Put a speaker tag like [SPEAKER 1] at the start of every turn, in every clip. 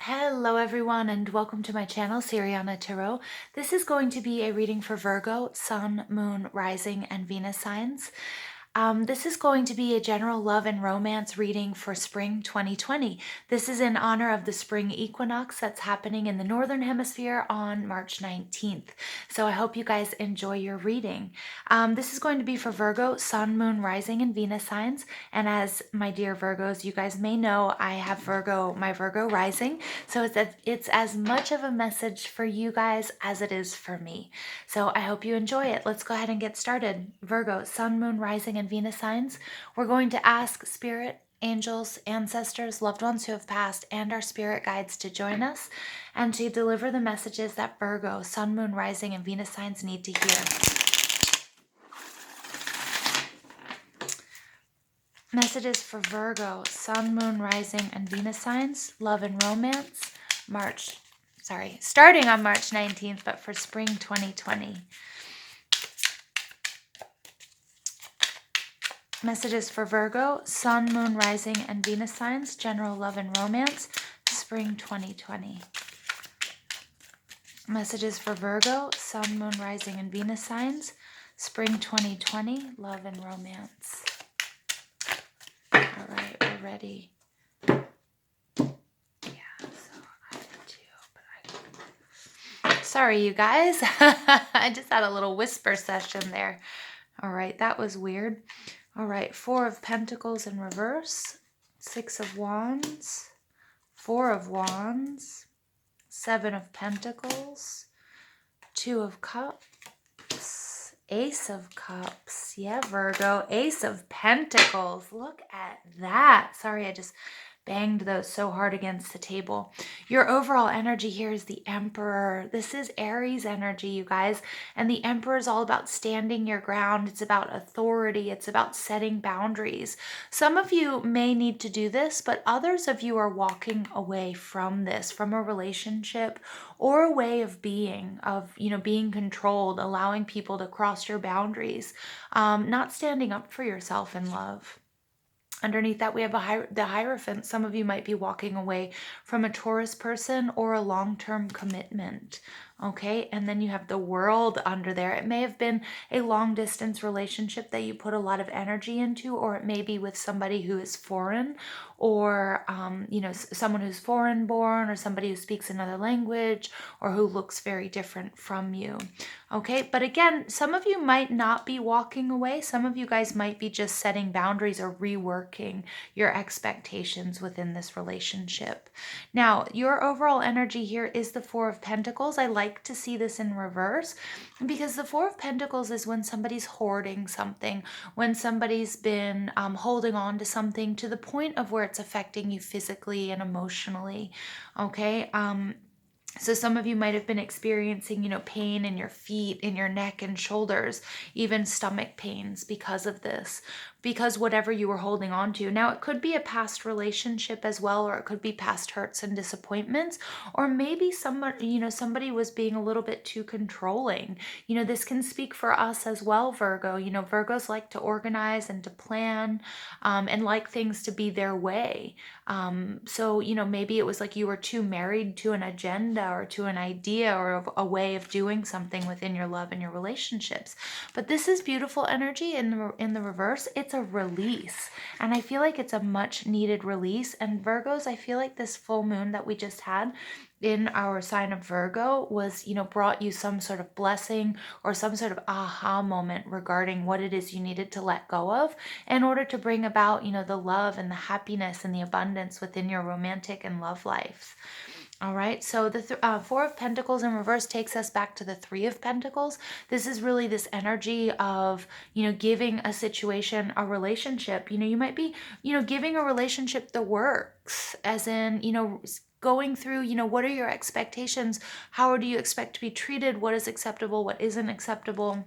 [SPEAKER 1] Hello everyone and welcome to my channel, Siriana Tarot. This is going to be a reading for Virgo, Sun, Moon, Rising, and Venus signs. This is going to be a general love and romance reading for spring 2020. This is in honor of the spring equinox that's happening in the Northern Hemisphere on March 19th. So I hope you guys enjoy your reading. This is going to be for Virgo, Sun, Moon, Rising, and Venus signs. And as my dear Virgos, you guys may know, I have my Virgo rising. So it's as much of a message for you guys as it is for me. So I hope you enjoy it. Let's go ahead and get started. Virgo, Sun, Moon, Rising, and Venus signs. We're going to ask Spirit, angels, ancestors, loved ones who have passed, and our spirit guides to join us and to deliver the messages that Virgo, Sun, Moon, Rising, and Venus signs need to hear. Messages for Virgo, Sun, Moon, Rising, and Venus signs, love and romance, starting on March 19th, but for spring 2020. Messages for Virgo, Sun, Moon, Rising, and Venus signs, general love and romance, spring 2020. Messages for Virgo, Sun, Moon, Rising, and Venus signs, spring 2020, love and romance. All right, we're ready. Sorry, you guys. I just had a little whisper session there. All right, that was weird. All right, Four of Pentacles in reverse, Six of Wands, Four of Wands, Seven of Pentacles, Two of Cups, Ace of Cups. Yeah, Virgo, Ace of Pentacles. Look at that. Sorry, I just banged those so hard against the table. Your overall energy here is the Emperor. This is Aries energy, you guys. And the Emperor is all about standing your ground. It's about authority. It's about setting boundaries. Some of you may need to do this, but others of you are walking away from this, from a relationship or a way of being, being controlled, allowing people to cross your boundaries, not standing up for yourself in love. Underneath that, we have the Hierophant. Some of you might be walking away from a Taurus person or a long-term commitment. Okay, and then you have the World under there. It may have been a long-distance relationship that you put a lot of energy into, or it may be with somebody who is foreign, or someone who's foreign-born, or somebody who speaks another language, or who looks very different from you. Okay, but again, some of you might not be walking away. Some of you guys might be just setting boundaries or reworking your expectations within this relationship. Now, your overall energy here is the Four of Pentacles. I like to see this in reverse because the Four of Pentacles is when somebody's hoarding something, when somebody's been holding on to something to the point of where it's affecting you physically and emotionally. Okay, so some of you might have been experiencing, pain in your feet, in your neck and shoulders, even stomach pains because of this, because whatever you were holding on to. Now, it could be a past relationship as well, or it could be past hurts and disappointments, or maybe somebody was being a little bit too controlling. This can speak for us as well, Virgo. Virgos like to organize and to plan, and like things to be their way. So, maybe it was like you were too married to an agenda or to an idea or a way of doing something within your love and your relationships. But this is beautiful energy in the reverse. It's a release. And I feel like it's a much needed release. And Virgos, I feel like this full moon that we just had in our sign of Virgo was, brought you some sort of blessing or some sort of aha moment regarding what it is you needed to let go of in order to bring about, the love and the happiness and the abundance within your romantic and love life. All right, so the Four of Pentacles in reverse takes us back to the Three of Pentacles. This is really this energy of, giving a situation, a relationship. You might be, giving a relationship the works, as in, going through, what are your expectations? How do you expect to be treated? What is acceptable? What isn't acceptable?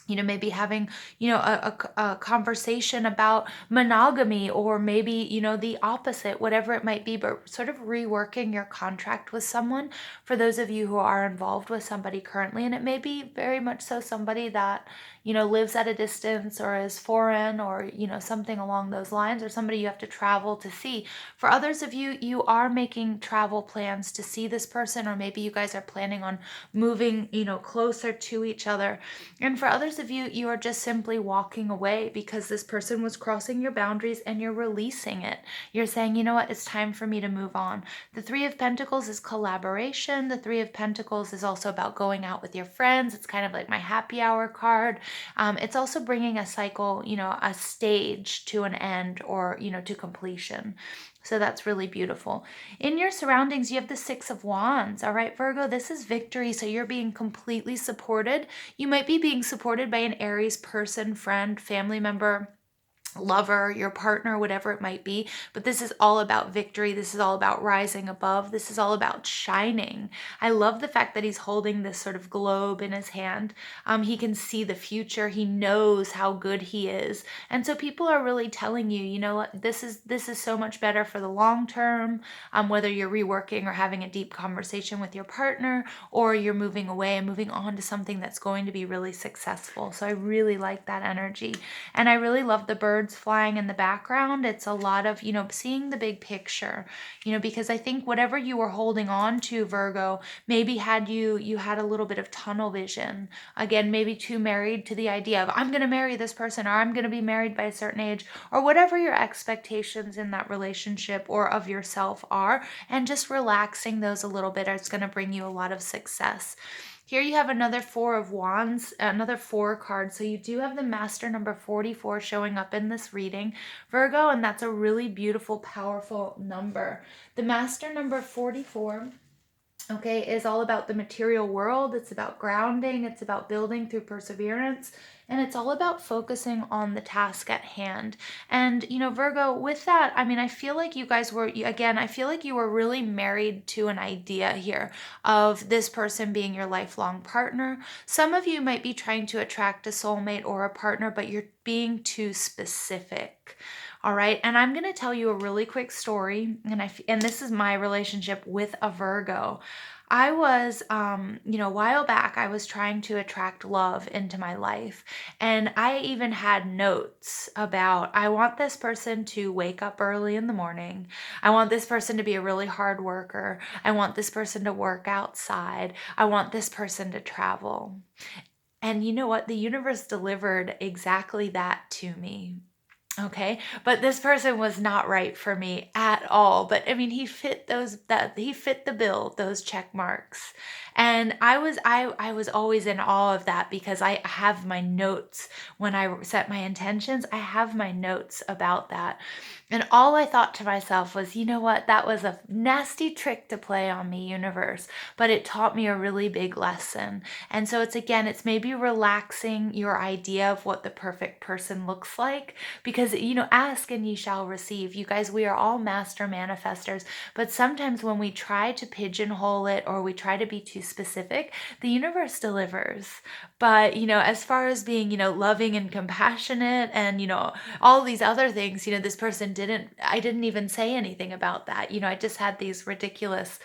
[SPEAKER 1] maybe having, a conversation about monogamy, or maybe, the opposite, whatever it might be, but sort of reworking your contract with someone for those of you who are involved with somebody currently. And it may be very much so somebody that, lives at a distance or is foreign, or, something along those lines, or somebody you have to travel to see. For others of you, you are making travel plans to see this person, or maybe you guys are planning on moving, closer to each other. And for others of you, you are just simply walking away because this person was crossing your boundaries and you're releasing it. You're saying, you know what, it's time for me to move on. The Three of Pentacles is collaboration. The Three of Pentacles is also about going out with your friends. It's kind of like my happy hour card. It's also bringing a cycle, a stage to an end, or, to completion. So that's really beautiful. In your surroundings, you have the Six of Wands. All right, Virgo, this is victory. So you're being completely supported. You might be being supported by an Aries person, friend, family member, lover, your partner, whatever it might be. But this is all about victory. This is all about rising above. This is all about shining. I love the fact that he's holding this sort of globe in his hand. He can see the future. He knows how good he is. And so people are really telling you, you know what, this is so much better for the long term, whether you're reworking or having a deep conversation with your partner, or you're moving away and moving on to something that's going to be really successful. So I really like that energy. And I really love the birds flying in the background. It's a lot of, seeing the big picture, because I think whatever you were holding on to, Virgo, maybe you had a little bit of tunnel vision. Again, maybe too married to the idea of, I'm going to marry this person, or I'm going to be married by a certain age, or whatever your expectations in that relationship or of yourself are, and just relaxing those a little bit is going to bring you a lot of success. Here you have another Four of Wands, another 4 card. So you do have the Master number 44 showing up in this reading, Virgo, and that's a really beautiful, powerful number. The Master number 44, okay, is all about the material world. It's about grounding. It's about building through perseverance. And it's all about focusing on the task at hand. And, Virgo, with that, I mean, I feel like you guys were, again, I feel like you were really married to an idea here of this person being your lifelong partner. Some of you might be trying to attract a soulmate or a partner, but you're being too specific. All right. And I'm going to tell you a really quick story. And this is my relationship with a Virgo. I was, a while back, I was trying to attract love into my life. And I even had notes about, I want this person to wake up early in the morning. I want this person to be a really hard worker. I want this person to work outside. I want this person to travel. And you know what? The universe delivered exactly that to me. Okay, but this person was not right for me at all. But I mean, he fit the bill, those check marks. And I was always in awe of that, because I have my notes when I set my intentions. I have my notes about that. And all I thought to myself was, you know what? That was a nasty trick to play on me, universe, but it taught me a really big lesson. And so it's maybe relaxing your idea of what the perfect person looks like, because, ask and ye shall receive. You guys, we are all master manifestors, but sometimes when we try to pigeonhole it, or we try to be too specific, the universe delivers. But, as far as being, loving and compassionate and, all these other things, this person I didn't even say anything about that. I just had these ridiculous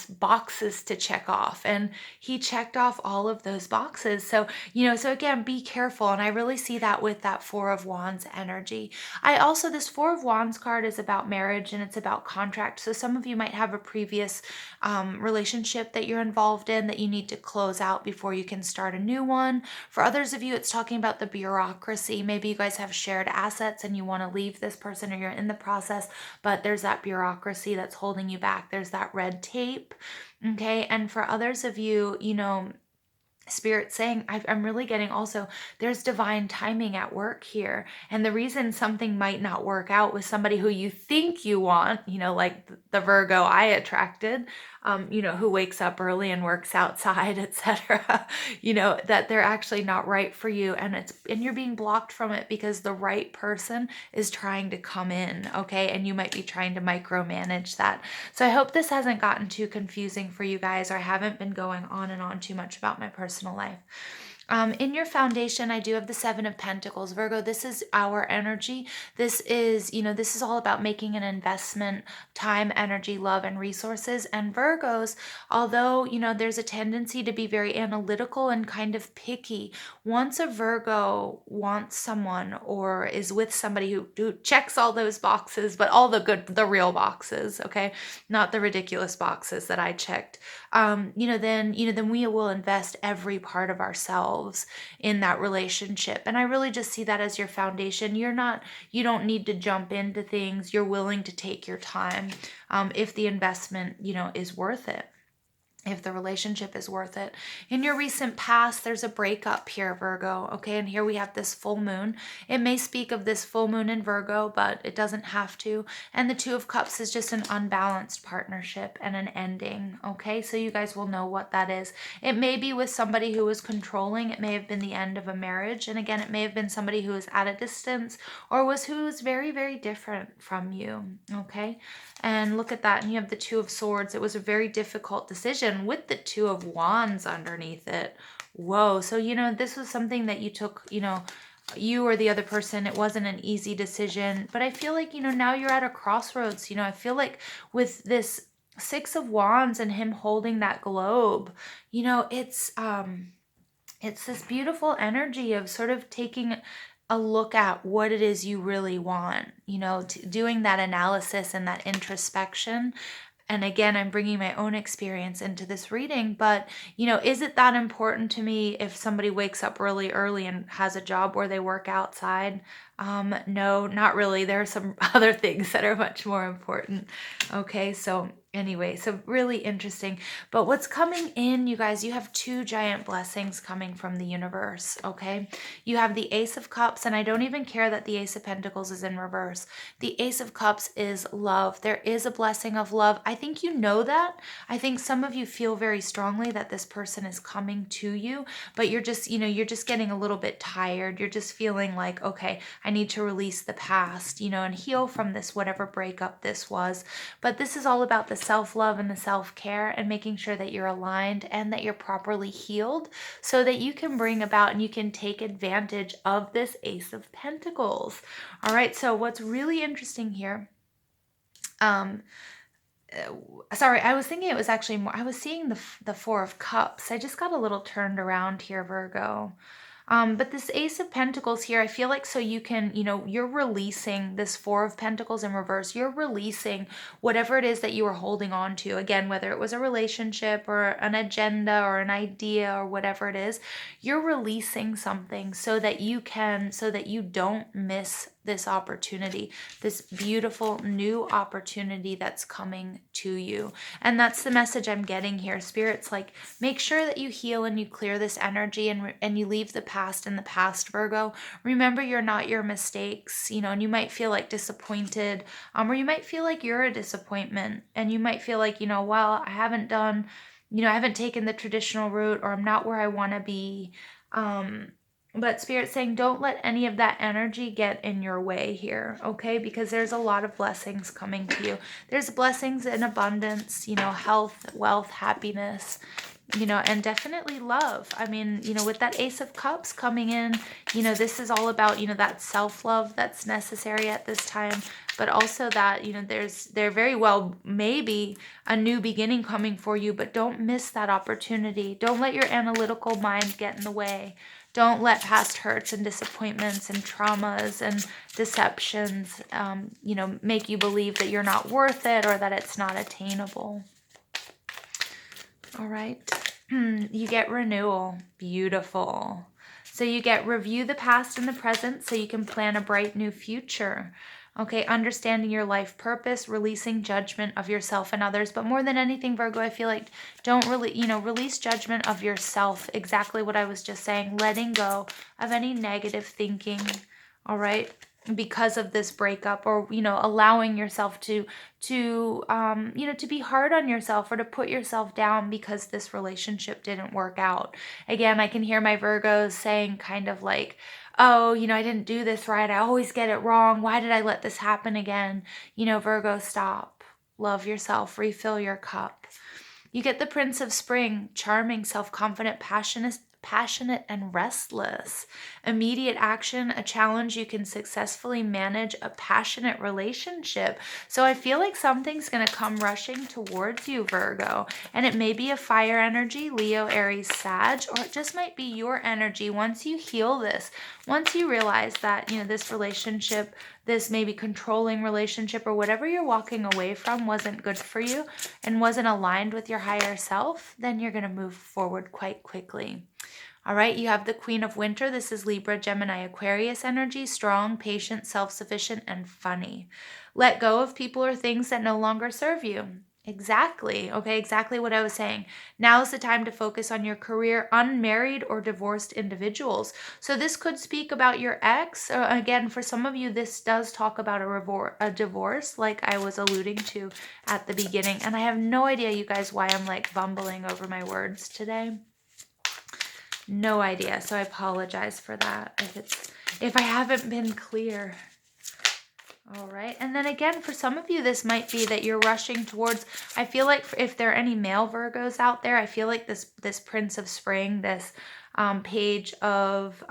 [SPEAKER 1] boxes to check off, and he checked off all of those boxes. So, so again, be careful. And I really see that with that Four of Wands energy. This Four of Wands card is about marriage, and it's about contract. So some of you might have a previous relationship that you're involved in that you need to close out before you can start a new one. For others of you, it's talking about the bureaucracy. Maybe you guys have shared assets and you want to leave this person, or you're in the process, but there's that bureaucracy that's holding you back. There's that red tape. Okay. And for others of you, Spirit saying, I'm really getting also, there's divine timing at work here. And the reason something might not work out with somebody who you think you want, like the Virgo I attracted, who wakes up early and works outside, etc., that they're actually not right for you. And you're being blocked from it because the right person is trying to come in. Okay. And you might be trying to micromanage that. So I hope this hasn't gotten too confusing for you guys, or I haven't been going on and on too much about my personal personal life. In your foundation, I do have the Seven of Pentacles. Virgo, this is our energy. This is, this is all about making an investment, time, energy, love, and resources. And Virgos, although, there's a tendency to be very analytical and kind of picky, once a Virgo wants someone or is with somebody who checks all those boxes, but all the real boxes, okay? Not the ridiculous boxes that I checked. Then we will invest every part of ourselves in that relationship. And I really just see that as your foundation. You don't need to jump into things. You're willing to take your time, if the investment, is worth it. If the relationship is worth it. In your recent past, there's a breakup here, Virgo. Okay, and here we have this full moon. It may speak of this full moon in Virgo, but it doesn't have to. And the Two of Cups is just an unbalanced partnership and an ending. Okay, so you guys will know what that is. It may be with somebody who is controlling. It may have been the end of a marriage. And again, it may have been somebody who is at a distance or who was very, very different from you. Okay, and look at that. And you have the Two of Swords. It was a very difficult decision with the Two of Wands underneath it. Whoa. So, this was something that you took, you or the other person. It wasn't an easy decision, but I feel like, now you're at a crossroads. I feel like with this Six of Wands and him holding that globe, it's this beautiful energy of sort of taking a look at what it is you really want, doing that analysis and that introspection. And again, I'm bringing my own experience into this reading, but, is it that important to me if somebody wakes up really early and has a job where they work outside? No, not really. There are some other things that are much more important. Okay, so anyway, so really interesting. But what's coming in, you guys, you have two giant blessings coming from the universe, okay? You have the Ace of Cups, and I don't even care that the Ace of Pentacles is in reverse. The Ace of Cups is love. There is a blessing of love. I think you know that. I think some of you feel very strongly that this person is coming to you, but you're just, you're just getting a little bit tired. You're just feeling like, okay, I need to release the past, and heal from this, whatever breakup this was. But this is all about the self-love and the self-care and making sure that you're aligned and that you're properly healed so that you can bring about and you can take advantage of this Ace of Pentacles. All right, so what's really interesting here, sorry, I was thinking it was actually more, I was seeing the Four of Cups. I just got a little turned around here, Virgo. But this Ace of Pentacles here, I feel like so you can, you're releasing this Four of Pentacles in reverse. You're releasing whatever it is that you were holding on to. Again, whether it was a relationship or an agenda or an idea or whatever it is, you're releasing something so that you don't miss this opportunity, this beautiful new opportunity that's coming to you. And that's the message I'm getting here. Spirit's like, make sure that you heal and you clear this energy and you leave the past in the past, Virgo. Remember, you're not your mistakes, and you might feel like disappointed, or you might feel like you're a disappointment, and you might feel like, well, I haven't taken the traditional route, or I'm not where I want to be. But Spirit's saying, don't let any of that energy get in your way here, okay? Because there's a lot of blessings coming to you. There's blessings in abundance, health, wealth, happiness, and definitely love. I mean, with that Ace of Cups coming in, this is all about, that self-love that's necessary at this time, but also that, there very well maybe a new beginning coming for you, but don't miss that opportunity. Don't let your analytical mind get in the way. Don't let past hurts and disappointments and traumas and deceptions, make you believe that you're not worth it or that it's not attainable. All right. You get renewal. Beautiful. So you get review the past and the present so you can plan a bright new future. Okay, understanding your life purpose, releasing judgment of yourself and others. But more than anything, Virgo, I feel like don't really, release judgment of yourself. Exactly what I was just saying. Letting go of any negative thinking, all right, because of this breakup, or, allowing yourself to be hard on yourself or to put yourself down because this relationship didn't work out. Again, I can hear my Virgos saying kind of like, oh, I didn't do this right. I always get it wrong. Why did I let this happen again? Virgo, stop. Love yourself. Refill your cup. You get the Prince of Spring, charming, self-confident, passionate and restless. Immediate action, a challenge you can successfully manage, a passionate relationship. So I feel like something's going to come rushing towards you, Virgo, and it may be a fire energy, Leo, Aries, Sag, or it just might be your energy. Once you heal this, once you realize that, this relationship, this maybe controlling relationship or whatever you're walking away from wasn't good for you and wasn't aligned with your higher self, then you're going to move forward quite quickly. All right, you have the Queen of Winter. This is Libra, Gemini, Aquarius energy, strong, patient, self-sufficient, and funny. Let go of people or things that no longer serve you. Exactly. Okay, exactly what I was saying. Now is the time to focus on your career, unmarried or divorced individuals. So this could speak about your ex. Again, for some of you, this does talk about a divorce, like I was alluding to at the beginning. And I have no idea, you guys, why I'm like bumbling over my words today. No idea. So I apologize for that if I haven't been clear. All right. And then again, for some of you, this might be that you're rushing towards, I feel like if there are any male Virgos out there, I feel like this Prince of Spring, this Page of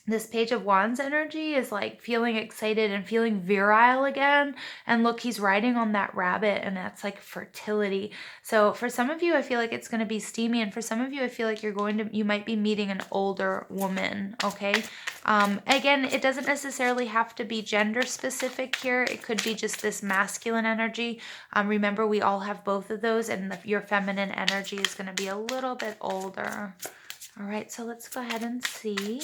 [SPEAKER 1] this Page of Wands energy is like feeling excited and feeling virile again. And look, he's riding on that rabbit, and that's like fertility. So for some of you, I feel like it's going to be steamy. And for some of you, I feel like you might be meeting an older woman. Okay. Again, it doesn't necessarily have to be gender specific here. It could be just this masculine energy. Remember, we all have both of those, and your feminine energy is going to be a little bit older. All right. So let's go ahead and see.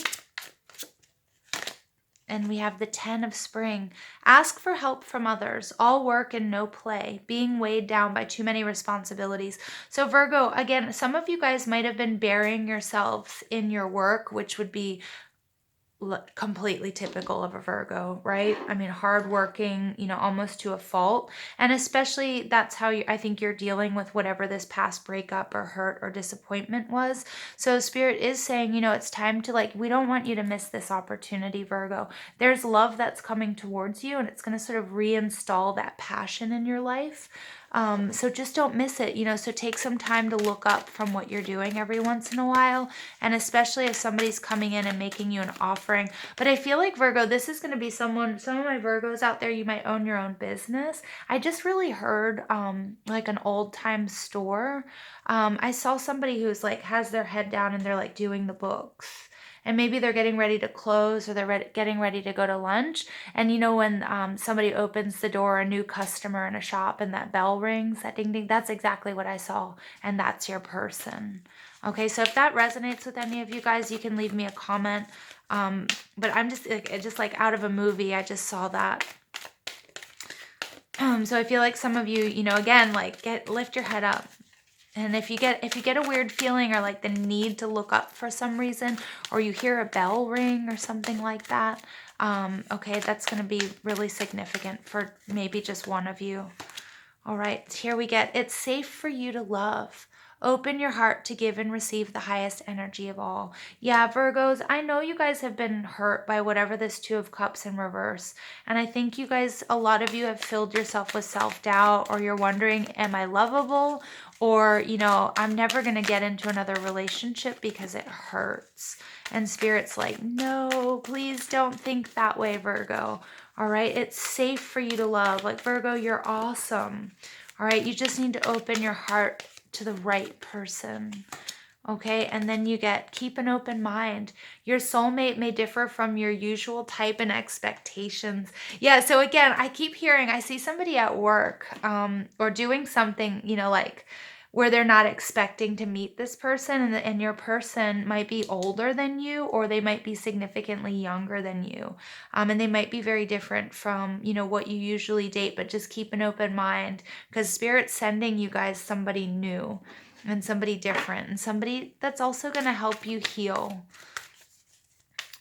[SPEAKER 1] And we have the 10 of Spring. Ask for help from others. All work and no play. Being weighed down by too many responsibilities. So Virgo, again, some of you guys might have been burying yourselves in your work, which would be completely typical of a Virgo, right? I mean, hardworking, almost to a fault. And especially that's how I think you're dealing with whatever this past breakup or hurt or disappointment was. So Spirit is saying, it's time to we don't want you to miss this opportunity, Virgo. There's love that's coming towards you, and it's going to sort of reinstall that passion in your life. So just don't miss it, so take some time to look up from what you're doing every once in a while. And especially if somebody's coming in and making you an offering. But I feel like Virgo, this is going to be some of my Virgos out there, you might own your own business. I just really heard like an old time store. I saw somebody who's has their head down and they're doing the books. And maybe they're getting ready to close, or they're getting ready to go to lunch. And when somebody opens the door, a new customer in a shop, and that bell rings, that ding ding, that's exactly what I saw. And that's your person. Okay, so if that resonates with any of you guys, you can leave me a comment. But I'm just like out of a movie, I just saw that. So I feel like some of you, again, lift your head up. And if you get a weird feeling or the need to look up for some reason, or you hear a bell ring or something like that, okay, that's going to be really significant for maybe just one of you. All right, here we get, it's safe for you to love. Open your heart to give and receive the highest energy of all. Yeah, Virgos, I know you guys have been hurt by whatever this Two of Cups in reverse. And I think you guys, a lot of you have filled yourself with self-doubt, or you're wondering, am I lovable? Or, I'm never going to get into another relationship because it hurts. And Spirit's like, no, please don't think that way, Virgo. All right, it's safe for you to love. Virgo, you're awesome. All right, you just need to open your heart to the right person. Okay, and then you get, keep an open mind. Your soulmate may differ from your usual type and expectations. Yeah, so again, I keep hearing, I see somebody at work or doing something, where they're not expecting to meet this person, and your person might be older than you, or they might be significantly younger than you. And they might be very different from, what you usually date, but just keep an open mind, because Spirit's sending you guys somebody new and somebody different, and somebody that's also going to help you heal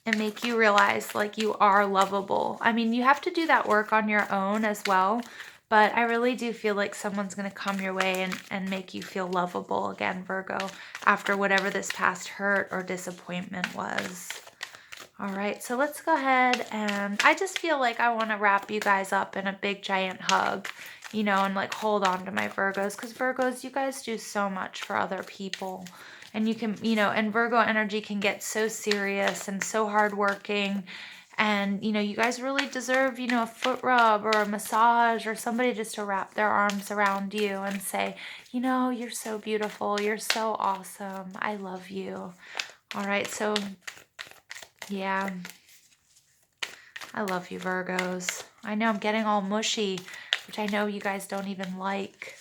[SPEAKER 1] and make you realize you are lovable. I mean, you have to do that work on your own as well. But I really do feel like someone's going to come your way and make you feel lovable again, Virgo, after whatever this past hurt or disappointment was. All right, so let's go ahead, and I just feel like I want to wrap you guys up in a big giant hug. you know, and like hold on to my Virgos, because Virgos, you guys do so much for other people. And you can, you know, and Virgo energy can get so serious and so hardworking. And, you know, you guys really deserve, you know, a foot rub or a massage or somebody just to wrap their arms around you and say, you know, you're so beautiful. You're so awesome. I love you. All right. So, yeah, I love you, Virgos. I know I'm getting all mushy, which I know you guys don't even like.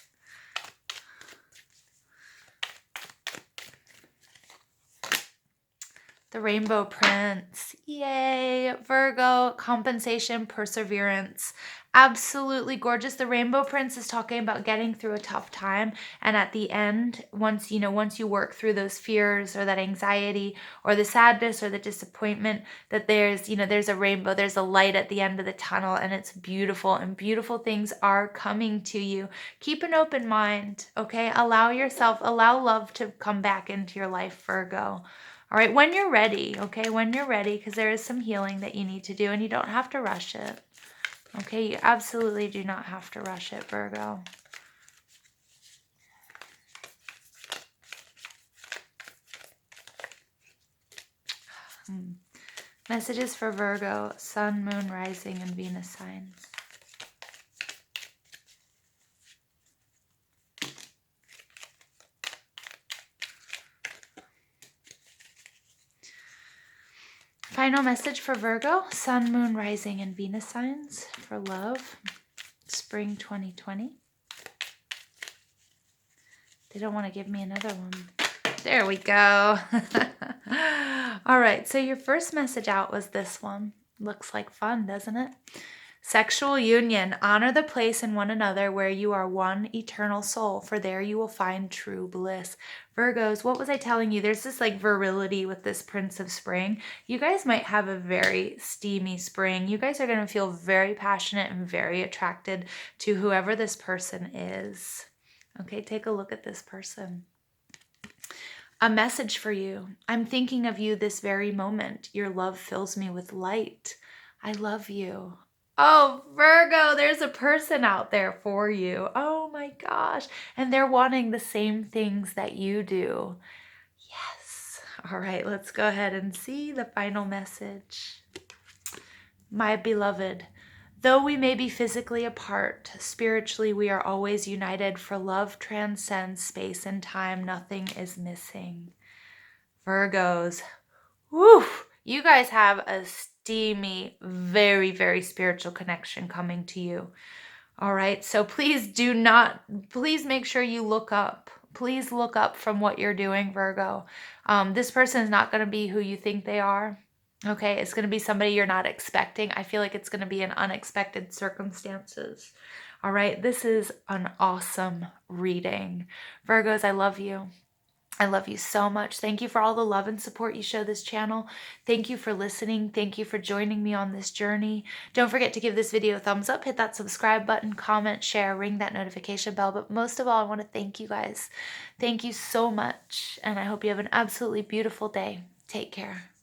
[SPEAKER 1] The Rainbow Prince. Yay. Virgo, compensation, perseverance. Absolutely gorgeous. The Rainbow Prince is talking about getting through a tough time. And at the end, once you work through those fears or that anxiety or the sadness or the disappointment, that there's a rainbow, there's a light at the end of the tunnel, and it's beautiful, and beautiful things are coming to you. Keep an open mind, okay? Allow love to come back into your life, Virgo. All right, when you're ready, okay? When you're ready, because there is some healing that you need to do, and you don't have to rush it. Okay, you absolutely do not have to rush it, Virgo. Messages for Virgo, Sun, Moon, Rising, and Venus signs. Final message for Virgo, Sun, Moon, Rising, and Venus signs for love, spring 2020. They don't want to give me another one. There we go. All right, so your first message out was this one. Looks like fun, doesn't it? Sexual union. Honor the place in one another where you are one eternal soul, for there you will find true bliss. Virgos, what was I telling you? There's this like virility with this Prince of Spring. You guys might have a very steamy spring. You guys are going to feel very passionate and very attracted to whoever this person is. Okay, take a look at this person. A message for you. I'm thinking of you this very moment. Your love fills me with light. I love you. Oh, Virgo, there's a person out there for you. Oh my gosh. And they're wanting the same things that you do. Yes. All right, let's go ahead and see the final message. My beloved, though we may be physically apart, spiritually we are always united, for love transcends space and time. Nothing is missing. Virgos, woo, you guys have a steamy, very, very spiritual connection coming to you. All right, so please make sure you look up. Please look up from what you're doing, Virgo. This person is not going to be who you think they are. Okay, it's going to be somebody you're not expecting. I feel like it's going to be in unexpected circumstances. All right, this is an awesome reading. Virgos, I love you. I love you so much. Thank you for all the love and support you show this channel. Thank you for listening. Thank you for joining me on this journey. Don't forget to give this video a thumbs up, hit that subscribe button, comment, share, ring that notification bell. But most of all, I want to thank you guys. Thank you so much. And I hope you have an absolutely beautiful day. Take care.